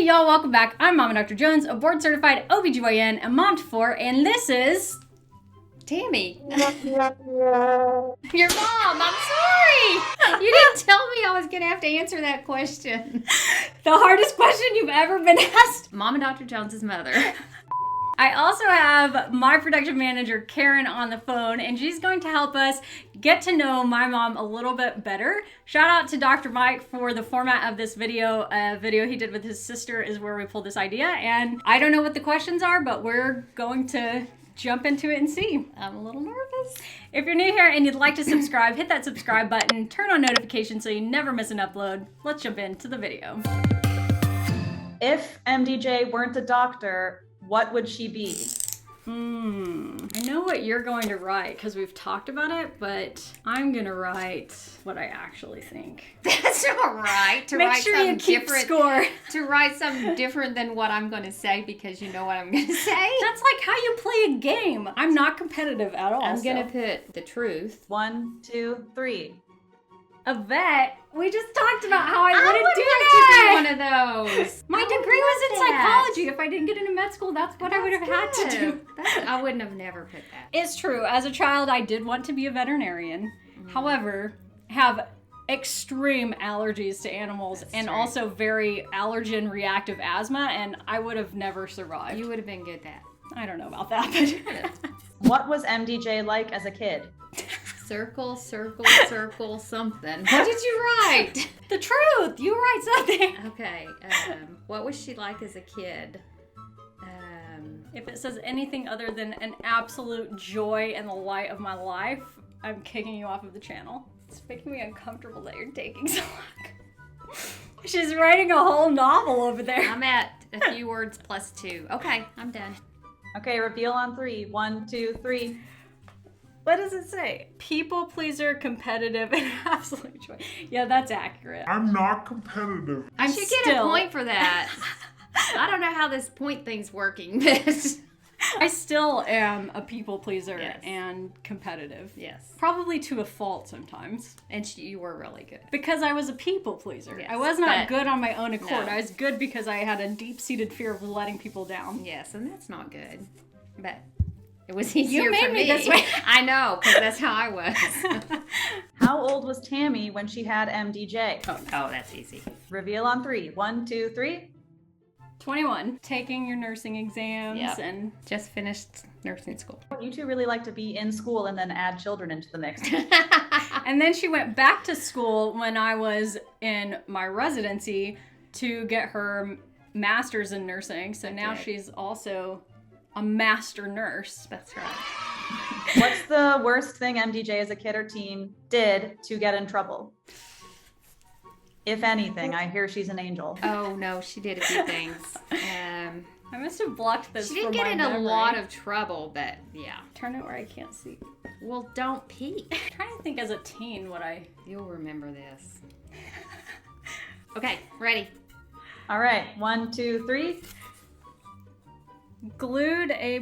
y'all, welcome back. I'm Mama Dr. Jones, a board-certified OBGYN, a mom to 4, and this is... Tammy. Your mom, I'm sorry. You didn't tell me I was going to have to answer that question. The hardest question you've ever been asked. Mama Dr. Jones's mother. I also have my production manager, Karen, on the phone, and she's going to help us get to know my mom a little bit better. Shout out to Dr. Mike for the format of this video. A video he did with his sister is where we pulled this idea, and I don't know what the questions are, but we're going to jump into it and see. I'm a little nervous. If you're new here and you'd like to subscribe, hit that subscribe button, turn on notifications so you never miss an upload. Let's jump into the video. If MDJ weren't a doctor, what would she be? I know what you're going to write because we've talked about it, but I'm going to write what I actually think. That's not right. Make sure you keep score. To write something different than what I'm going to say because you know what I'm going to say. That's like how you play a game. I'm not competitive at all. I'm going to put the truth. 1, 2, 3. A vet? We just talked about how I wouldn't would do like that. to be one of those. My degree was in psychology. If I didn't get into med school, that's what I would have had to do. I wouldn't have never put that. It's true. As a child, I did want to be a veterinarian. However, have extreme allergies to animals and also very allergen reactive asthma, and I would have never survived. You would have been good at that. I don't know about that, but... What was MDJ like as a kid? Circle, circle, circle, something. What did you write? The truth. You write something. Okay. What was she like as a kid? If it says anything other than an absolute joy and the light of my life, I'm kicking you off of the channel. It's making me uncomfortable that you're taking so long. She's writing a whole novel over there. I'm at a few words plus 2. Okay, I'm done. Okay, reveal on 3. 1, 2, 3. What does it say? People pleaser, competitive, and absolute joy. Yeah, that's accurate. I'm not competitive. I should get a point for that. I don't know how this point thing's working, but... I still am a people pleaser Yes. and competitive. Yes. Probably to a fault sometimes. And you were really good. Because I was a people pleaser. Yes, I was not but- good on my own accord. No. I was good because I had a deep-seated fear of letting people down. Yes, and that's not good. But it was easier You made for me this way. I know, because that's how I was. How old was Tammy when she had MDJ? Oh, that's easy. Reveal on 3. 1, 2, 3. 21. Taking your nursing exams Yep. and... Just finished nursing school. You two really like to be in school and then add children into the mix. And then she went back to school when I was in my residency to get her master's in nursing. So now Okay. she's also a master nurse. That's right. What's the worst thing MDJ as a kid or teen did to get in trouble? If anything, I hear she's an angel. Oh, no, she did a few things. I must have blocked this She didn't from get my in memory. a lot of trouble, but yeah. Turn it where I can't see. Well, don't peek. I'm trying to think as a teen what I... You'll remember this. Okay, ready. All right, 1, 2, 3. Glued a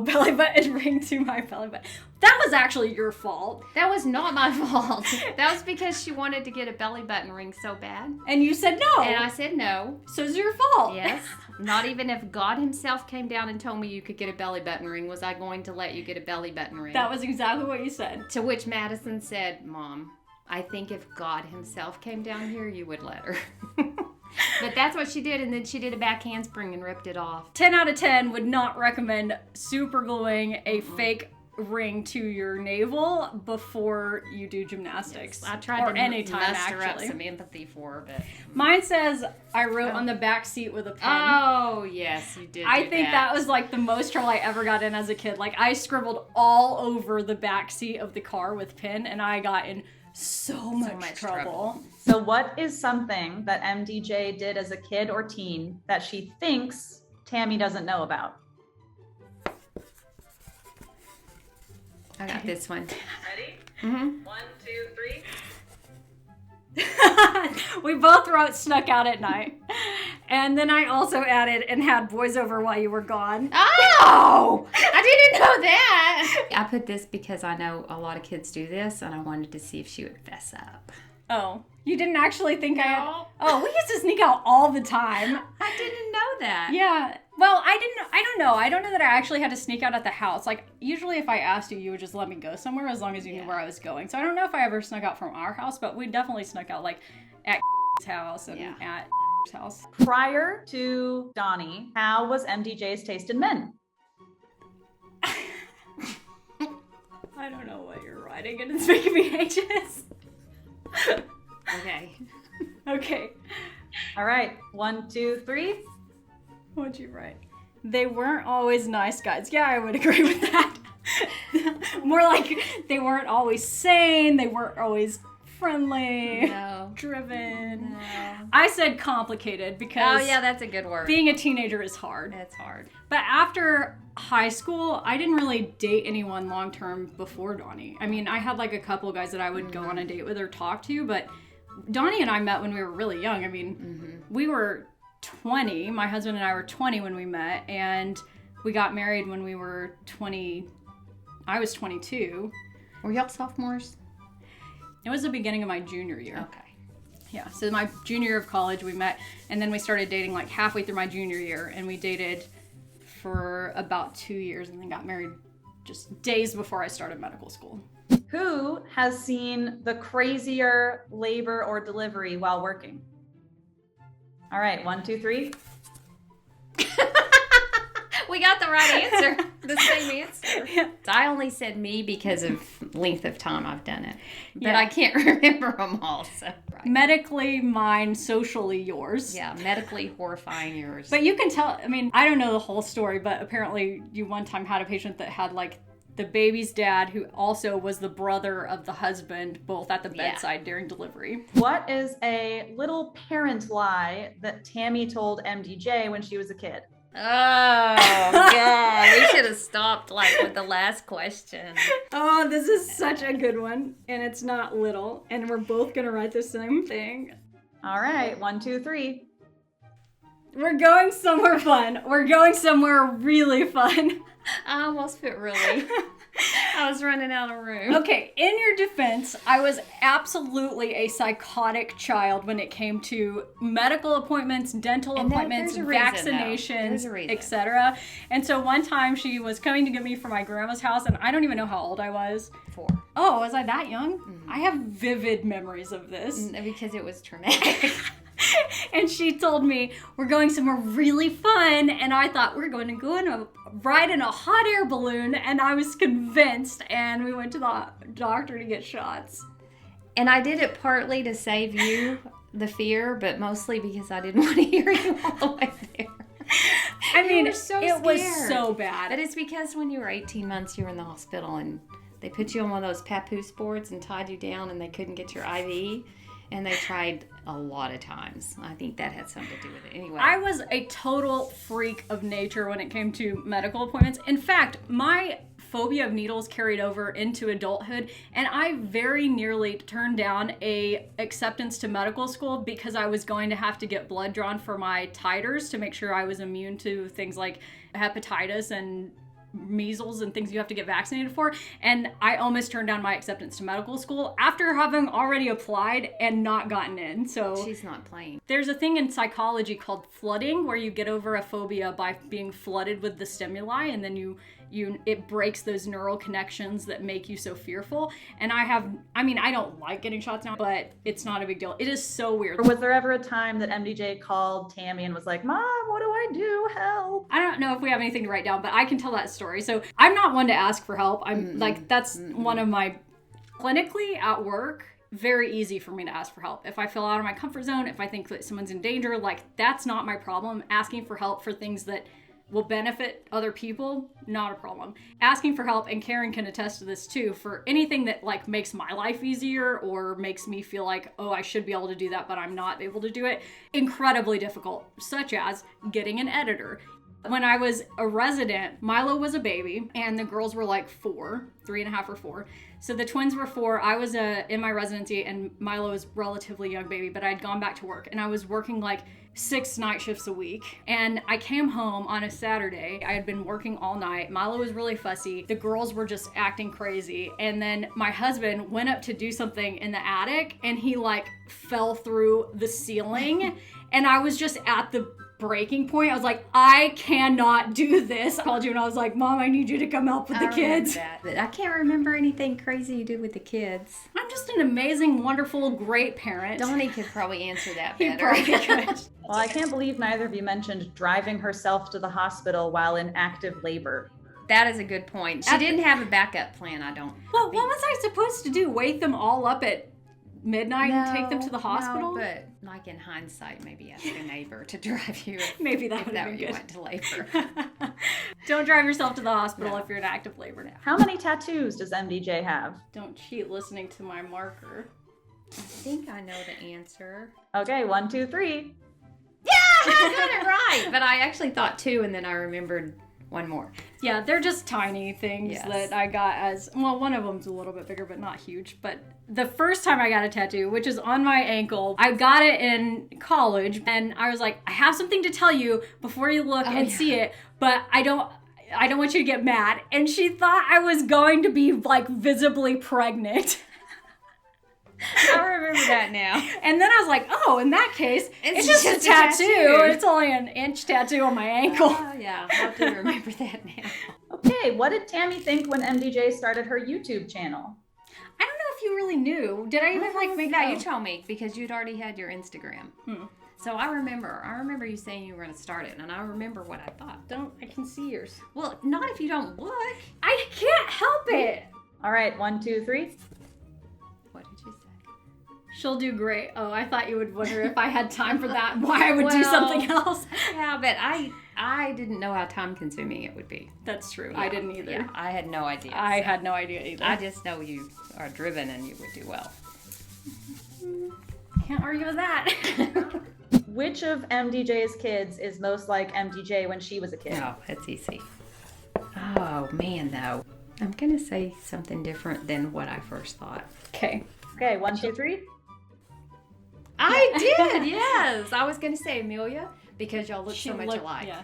belly button ring to my belly button. That was actually your fault. That was not my fault. That was because she wanted to get a belly button ring so bad. And you said no. And I said no. So it's your fault. Yes. Not even if God himself came down and told me you could get a belly button ring, was I going to let you get a belly button ring. That was exactly what you said. To which Madison said, Mom, I think if God himself came down here, you would let her. But that's what she did, and then she did a back handspring and ripped it off. 10 out of 10 would not recommend super gluing a fake ring to your navel before you do gymnastics. I tried or to anytime muster up actually. some empathy for her, but... Mine says I wrote on the back seat with a pen. Oh, yes, you did I do think that was like the most trouble I ever got in as a kid. Like I scribbled all over the back seat of the car with pen, and I got in so much trouble. So what is something that MDJ did as a kid or teen that she thinks Tammy doesn't know about? I got this one. Ready? Mm-hmm. 1, 2, 3. We both wrote snuck out at night. And then I also added and had boys over while you were gone. Oh! I didn't know that! I put this because I know a lot of kids do this, and I wanted to see if she would fess up. Oh, you didn't actually think I had... No. Oh, we used to sneak out all the time. I didn't that. Yeah. Well, I don't know. I don't know that I actually had to sneak out at the house. Like, usually if I asked you, you would just let me go somewhere as long as you knew where I was going. So I don't know if I ever snuck out from our house, but we definitely snuck out, like, at house and at house. Prior to Donnie, how was MDJ's taste in men? I don't know what you're writing, and it's making me anxious. Okay. Okay. All right, 1, 2, 3. What'd you write? They weren't always nice guys. Yeah, I would agree with that. More like they weren't always sane. They weren't always friendly. No. Driven. No. I said complicated because Oh, yeah, that's a good word. being a teenager is hard. It's hard. But after high school, I didn't really date anyone long term before Donnie. I mean, I had like a couple guys that I would go on a date with or talk to, but Donnie and I met when we were really young. I mean, we were 20. My husband and I were 20 when we met, and we got married when we were 20. I was 22. Were y'all sophomores? It was the beginning of my junior year. Okay. Yeah, so my junior year of college we met, and then we started dating like halfway through my junior year, and we dated for about 2 years and then got married just days before I started medical school. Who has seen the crazier labor or delivery while working? All right, 1, 2, 3. We got the right answer. The same answer. Yeah. I only said me because of length of time I've done it. But Yeah. I can't remember them all. So. Right. Medically mine, socially yours. Yeah, medically horrifying yours. But you can tell, I mean, I don't know the whole story, but apparently you one time had a patient that had like the baby's dad who also was the brother of the husband, both at the bedside during delivery. What is a little parent lie that Tammy told MDJ when she was a kid? Oh, God. We should have stopped like with the last question. Oh, this is such a good one, and it's not little, and we're both gonna write the same thing. All right, 1, 2, 3. We're going somewhere fun. We're going somewhere really fun. I almost put really. I was running out of room. Okay, in your defense, I was absolutely a psychotic child when it came to medical appointments, dental And appointments, there's a reason, though. There's vaccinations, a reason. etc. And so one time she was coming to get me from my grandma's house, and I don't even know how old I was. 4. Oh, was I that young? I have vivid memories of this. Because it was traumatic. And she told me, we're going somewhere really fun. And I thought, we're going to go in a ride in a hot air balloon. And I was convinced. And we went to the doctor to get shots. And I did it partly to save you the fear, but mostly because I didn't want to hear you all the way there. I mean, were so it was scared. so bad. But it's because when you were 18 months, you were in the hospital and they put you on one of those papoose boards and tied you down and they couldn't get your IV. And they tried a lot of times. I think that had something to do with it. Anyway. I was a total freak of nature when it came to medical appointments. In fact, my phobia of needles carried over into adulthood, and I very nearly turned down a acceptance to medical school because I was going to have to get blood drawn for my titers to make sure I was immune to things like hepatitis and measles and things you have to get vaccinated for, and I almost turned down my acceptance to medical school after having already applied and not gotten in. So She's not playing. there's a thing in psychology called flooding, where you get over a phobia by being flooded with the stimuli, and then it breaks those neural connections that make you so fearful. And I don't like getting shots now, but it's not a big deal. It is so weird. Or was there ever a time that MDJ called Tammy and was like, Mom, what do I do? Help. I don't know if we have anything to write down, but I can tell that story. So I'm not one to ask for help. That's one of my, clinically at work, very easy for me to ask for help. If I feel out of my comfort zone, if I think that someone's in danger, like that's not my problem. Asking for help for things that will benefit other people, not a problem. Asking for help, and Karen can attest to this too, for anything that like makes my life easier or makes me feel like, oh, I should be able to do that, but I'm not able to do it, incredibly difficult, such as getting an editor. When I was a resident, Milo was a baby, and the girls were like 3.5 or 4. So the twins were 4. I was in my residency, and Milo was a relatively young baby, but I'd gone back to work, and I was working like 6 night shifts a week. And I came home on a Saturday. I had been working all night. Milo was really fussy. The girls were just acting crazy. And then my husband went up to do something in the attic, and he like fell through the ceiling. And I was just at the breaking point. I was like, I cannot do this. I called you and I was like, Mom, I need you to come help with the kids. That. But I can't remember anything crazy you did with the kids. I'm just an amazing, wonderful, great parent. Donnie could probably answer that He better. probably could. Well, I can't believe neither of you mentioned driving herself to the hospital while in active labor. That is a good point. She didn't have a backup plan, I don't. Well, what was I supposed to do? Wake them all up at midnight and take them to the hospital? No, but like in hindsight, maybe ask a neighbor to drive you. Maybe that if would have been you good. went to labor. Don't drive yourself to the hospital No. if you're in active labor now. How many tattoos does MDJ have? Don't cheat listening to my marker. I think I know the answer. Okay, 1, 2, 3. I got it right. But I actually thought 2, and then I remembered one more. Yeah, they're just tiny things Yes. that I got as, well, one of them's a little bit bigger, but not huge. But the first time I got a tattoo, which is on my ankle, I got it in college, and I was like, I have something to tell you before you look and see it, but I don't want you to get mad. And she thought I was going to be like visibly pregnant. I remember that now. And then I was like, oh, in that case, it's just a tattoo. It's only an inch tattoo on my ankle. Oh, yeah. I do remember that now. Okay, what did Tammy think when MDJ started her YouTube channel? I don't know if you really knew. Did I even like make No, that? you told me because you'd already had your Instagram. So I remember you saying you were going to start it, and I remember what I thought. I can see yours. Well, not if you don't look. I can't help it. All right, 1, 2, 3. What did you say? She'll do great. Oh, I thought you would wonder if I had time for that, why I would do Well, something else. Yeah, but I didn't know how time consuming it would be. That's true. I didn't either. Yeah, I had no idea. I had no idea either. I just know you are driven and you would do well. Can't argue with that. Which of MDJ's kids is most like MDJ when she was a kid? Oh, that's easy. Oh, man, though. I'm going to say something different than what I first thought. Okay. Okay, 1, 2, 3. I did, yes. I was going to say Amelia because y'all look so much alike. Yeah.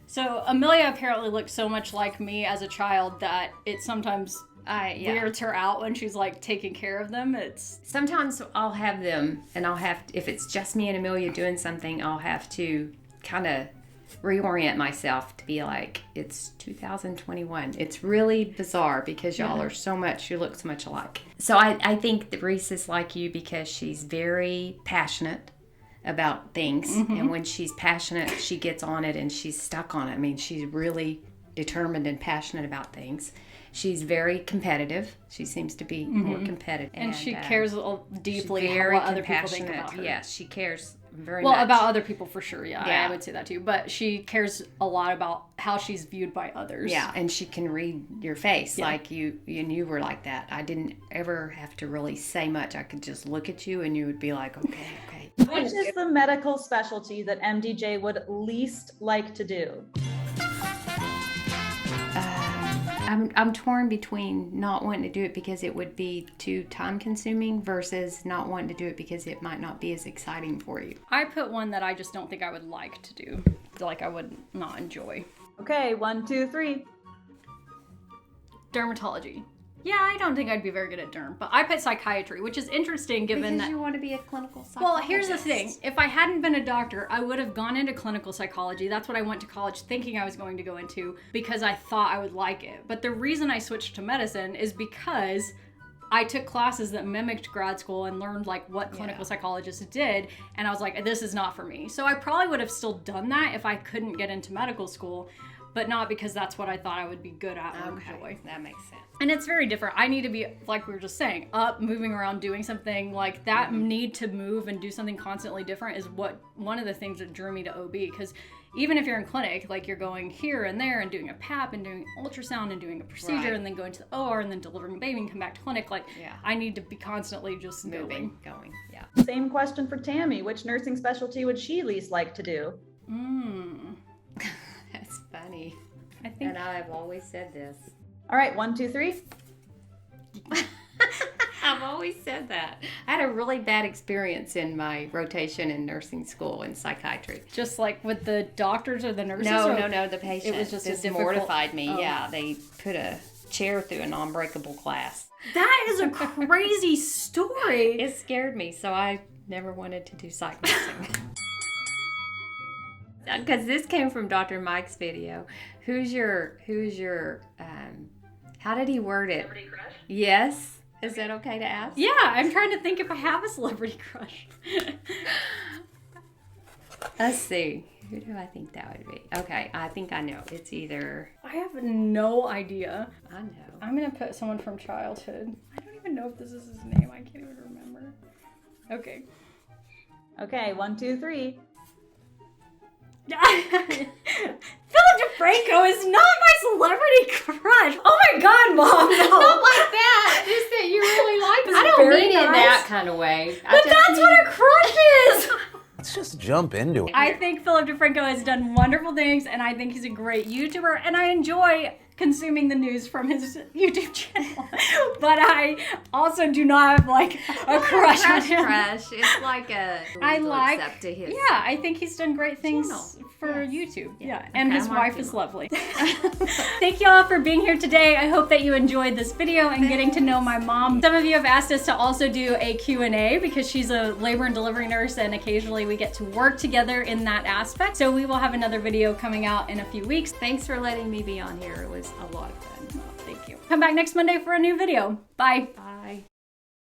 So Amelia apparently looked so much like me as a child that it sometimes weirds her out when she's like taking care of them. Sometimes I'll have them and if it's just me and Amelia doing something, I'll have to kind of reorient myself to be like, it's 2021. It's really bizarre because y'all are you look so much alike. So I think that Reese is like you because she's very passionate about things. And when she's passionate, she gets on it and she's stuck on it. I mean, she's really determined and passionate about things. She's very competitive. She seems to be more competitive. And she cares deeply very what other people think about her. Yes, she cares very Well, much. about other people for sure, yeah. Yeah. I would say that too. But she cares a lot about how she's viewed by others. Yeah, and she can read your face like you were like that. I didn't ever have to really say much. I could just look at you and you would be like, okay. Which is the medical specialty that MDJ would least like to do? I'm torn between not wanting to do it because it would be too time consuming versus not wanting to do it because it might not be as exciting for you. I put one that I just don't think I would like to do. Like I would not enjoy. Okay, 1, 2, 3. Dermatology. Yeah, I don't think I'd be very good at derm, but I put psychiatry, which is interesting given Because that you want to be a clinical psychologist. Well, here's the thing. If I hadn't been a doctor, I would have gone into clinical psychology. That's what I went to college thinking I was going to go into because I thought I would like it. But the reason I switched to medicine is because I took classes that mimicked grad school and learned like what clinical psychologists did. And I was like, this is not for me. So I probably would have still done that if I couldn't get into medical school, but not because that's what I thought I would be good at or enjoy. That makes sense. And it's very different. I need to be, like we were just saying, up, moving around, doing something. Like that need to move and do something constantly different is one of the things that drew me to OB. Because even if you're in clinic, like you're going here and there and doing a PAP and doing ultrasound and doing a procedure and then going to the OR and then delivering a baby and come back to clinic. Like I need to be constantly just going. Yeah. Same question for Tammy. Which nursing specialty would she least like to do? That's funny. I think. And I've always said this. All right, 1, 2, 3. I've always said that. I had a really bad experience in my rotation in nursing school in psychiatry. Just like with the doctors or the nurses? No, the patient. It was just this a difficult... mortified me. Yeah, they put a chair through an unbreakable glass. That is a crazy story. It scared me, so I never wanted to do psych nursing. Because this came from Dr. Mike's video. Who's your, how did he word it? Celebrity crush? Yes. Is that okay to ask? Yeah, I'm trying to think if I have a celebrity crush. Let's see. Who do I think that would be? Okay, I think I know. It's either, I have no idea. I know. I'm gonna put someone from childhood. I don't even know if this is his name. I can't even remember. Okay. Okay, 1, 2, 3. Philip DeFranco is not my celebrity crush. Oh my god, Mom, no. Not like that. Just that you really like It's I don't very mean it in nice. that kind of way. But that's what a crush is. Let's just jump into it. I think Philip DeFranco has done wonderful things, and I think he's a great YouTuber, and I enjoy consuming the news from his YouTube channel. But I also do not have like a crush on him. Crush. It's like a I like, up to his. yeah, I think he's done great things Channel. for Yes. YouTube. Yeah. Yeah, and Okay, his I'm wife marking is it. lovely. Thank you all for being here today. I hope that you enjoyed this video and getting to know my mom. Some of you have asked us to also do a Q&A because she's a labor and delivery nurse, and occasionally we get to work together in that aspect. So we will have another video coming out in a few weeks. Thanks for letting me be on here. It was a lot of fun. Thank you. Come back next Monday for a new video. Bye. Bye.